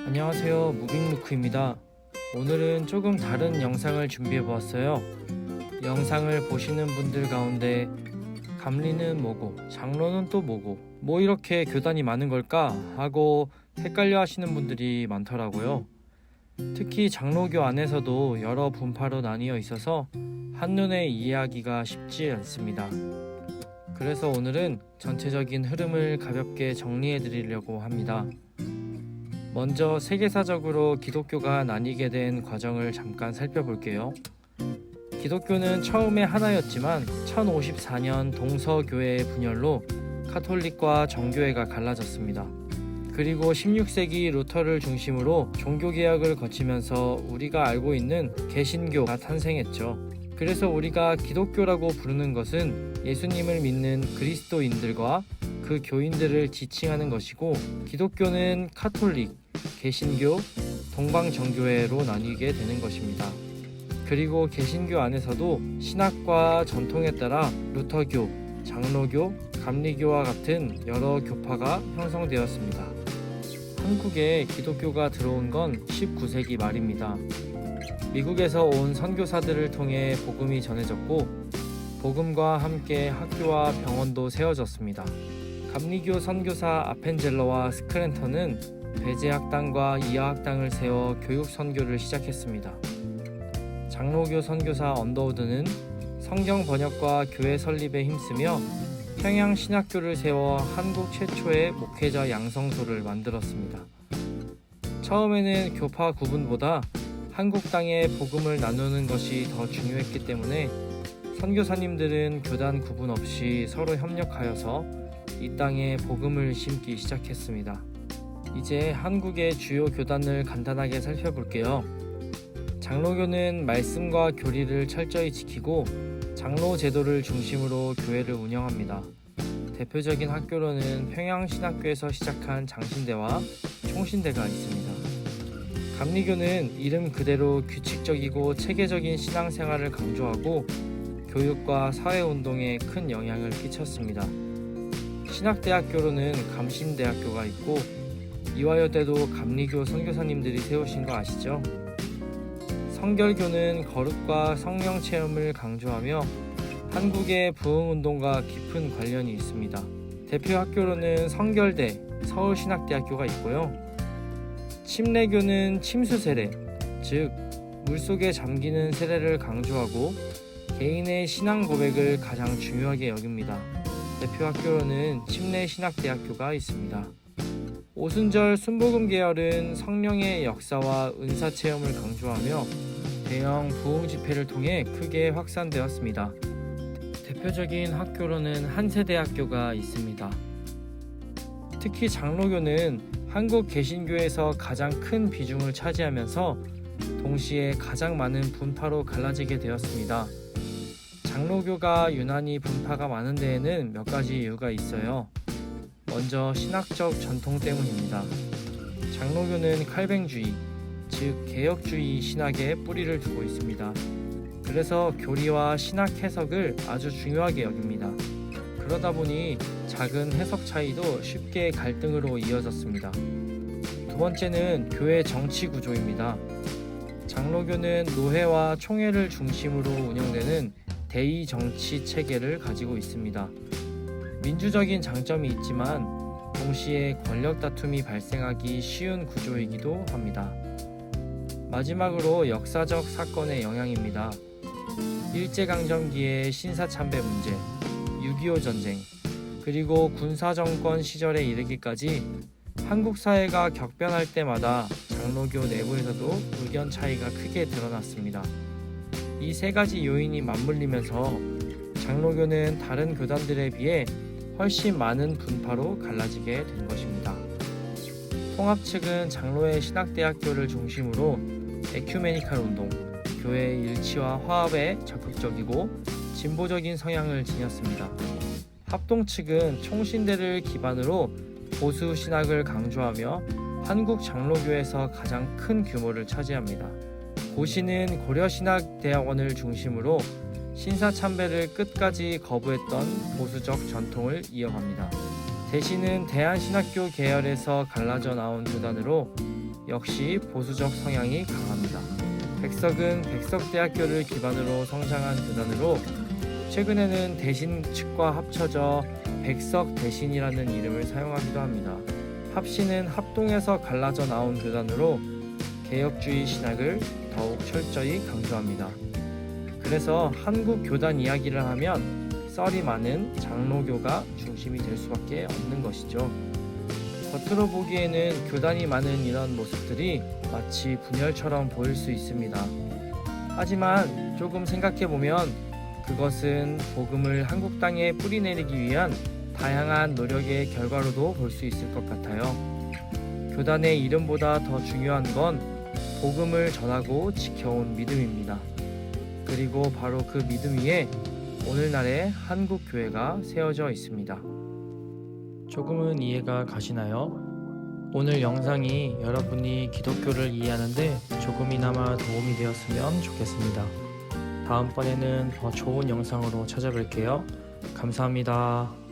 안녕하세요, 무빙루크입니다. 오늘은 조금 다른 영상을 준비해 보았어요. 영상을 보시는 분들 가운데 감리는 뭐고 장로는 또 뭐고 뭐 이렇게 교단이 많은 걸까 하고 헷갈려 하시는 분들이 많더라고요. 특히 장로교 안에서도 여러 분파로 나뉘어 있어서 한눈에 이해하기가 쉽지 않습니다. 그래서 오늘은 전체적인 흐름을 가볍게 정리해 드리려고 합니다. 먼저 세계사적으로 기독교가 나뉘게 된 과정을 잠깐 살펴볼게요. 기독교는 처음에 하나였지만 1054년 동서교회의 분열로 카톨릭과 정교회가 갈라졌습니다. 그리고 16세기 루터를 중심으로 종교개혁을 거치면서 우리가 알고 있는 개신교가 탄생했죠. 그래서 우리가 기독교라고 부르는 것은 예수님을 믿는 그리스도인들과 그 교인들을 지칭하는 것이고, 기독교는 카톨릭, 개신교, 동방정교회로 나뉘게 되는 것입니다. 그리고 개신교 안에서도 신학과 전통에 따라 루터교, 장로교, 감리교와 같은 여러 교파가 형성되었습니다. 한국에 기독교가 들어온 건 19세기 말입니다. 미국에서 온 선교사들을 통해 복음이 전해졌고, 복음과 함께 학교와 병원도 세워졌습니다. 감리교 선교사 아펜젤러와 스크랜턴은 배제학당과 이하학당을 세워 교육 선교를 시작했습니다. 장로교 선교사 언더우드는 성경 번역과 교회 설립에 힘쓰며 평양신학교를 세워 한국 최초의 목회자 양성소를 만들었습니다. 처음에는 교파 구분보다 한국 땅에 복음을 나누는 것이 더 중요했기 때문에 선교사님들은 교단 구분 없이 서로 협력하여서 이 땅에 복음을 심기 시작했습니다. 이제 한국의 주요 교단을 간단하게 살펴볼게요. 장로교는 말씀과 교리를 철저히 지키고 장로 제도를 중심으로 교회를 운영합니다. 대표적인 학교로는 평양신학교에서 시작한 장신대와 총신대가 있습니다. 감리교는 이름 그대로 규칙적이고 체계적인 신앙생활을 강조하고 교육과 사회운동에 큰 영향을 끼쳤습니다. 신학대학교로는 감신대학교가 있고, 이화여대도 감리교 선교사님들이 세우신 거 아시죠? 성결교는 거룩과 성령 체험을 강조하며 한국의 부흥운동과 깊은 관련이 있습니다. 대표 학교로는 성결대, 서울신학대학교가 있고요. 침례교는 침수세례, 즉 물속에 잠기는 세례를 강조하고 개인의 신앙 고백을 가장 중요하게 여깁니다. 대표 학교로는 침례신학대학교가 있습니다. 오순절 순복음 계열은 성령의 역사와 은사 체험을 강조하며 대형 부흥 집회를 통해 크게 확산되었습니다. 대표적인 학교로는 한세대학교가 있습니다. 특히 장로교는 한국 개신교에서 가장 큰 비중을 차지하면서 동시에 가장 많은 분파로 갈라지게 되었습니다. 장로교가 유난히 분파가 많은 데에는 몇 가지 이유가 있어요. 먼저 신학적 전통 때문입니다. 장로교는 칼뱅주의, 즉 개혁주의 신학에 뿌리를 두고 있습니다. 그래서 교리와 신학 해석을 아주 중요하게 여깁니다. 그러다 보니 작은 해석 차이도 쉽게 갈등으로 이어졌습니다. 두 번째는 교회 정치 구조입니다. 장로교는 노회와 총회를 중심으로 운영되는 대의 정치 체계를 가지고 있습니다. 민주적인 장점이 있지만 동시에 권력 다툼이 발생하기 쉬운 구조이기도 합니다. 마지막으로 역사적 사건의 영향입니다. 일제강점기의 신사참배 문제, 6.25 전쟁, 그리고 군사정권 시절에 이르기까지 한국 사회가 격변할 때마다 장로교 내부에서도 의견 차이가 크게 드러났습니다. 이 세 가지 요인이 맞물리면서 장로교는 다른 교단들에 비해 훨씬 많은 분파로 갈라지게 된 것입니다. 통합 측은 장로의 신학대학교를 중심으로 에큐메니칼 운동, 교회의 일치와 화합에 적극적이고 진보적인 성향을 지녔습니다. 합동 측은 총신대를 기반으로 보수 신학을 강조하며 한국 장로교에서 가장 큰 규모를 차지합니다. 고시는 고려신학대학원을 중심으로 신사참배를 끝까지 거부했던 보수적 전통을 이어갑니다. 대신은 대한신학교 계열에서 갈라져 나온 교단으로 역시 보수적 성향이 강합니다. 백석은 백석대학교를 기반으로 성장한 교단으로 최근에는 대신 측과 합쳐져 백석대신이라는 이름을 사용하기도 합니다. 합신은 합동에서 갈라져 나온 교단으로 개혁주의 신학을 더욱 철저히 강조합니다. 그래서 한국 교단 이야기를 하면 썰이 많은 장로교가 중심이 될 수밖에 없는 것이죠. 겉으로 보기에는 교단이 많은 이런 모습들이 마치 분열처럼 보일 수 있습니다. 하지만 조금 생각해보면 그것은 복음을 한국 땅에 뿌리내리기 위한 다양한 노력의 결과로도 볼 수 있을 것 같아요. 교단의 이름보다 더 중요한 건 복음을 전하고 지켜온 믿음입니다. 그리고 바로 그 믿음 위에 오늘날의 한국 교회가 세워져 있습니다. 조금은 이해가 가시나요? 오늘 영상이 여러분이 기독교를 이해하는데 조금이나마 도움이 되었으면 좋겠습니다. 다음번에는 더 좋은 영상으로 찾아뵐게요. 감사합니다.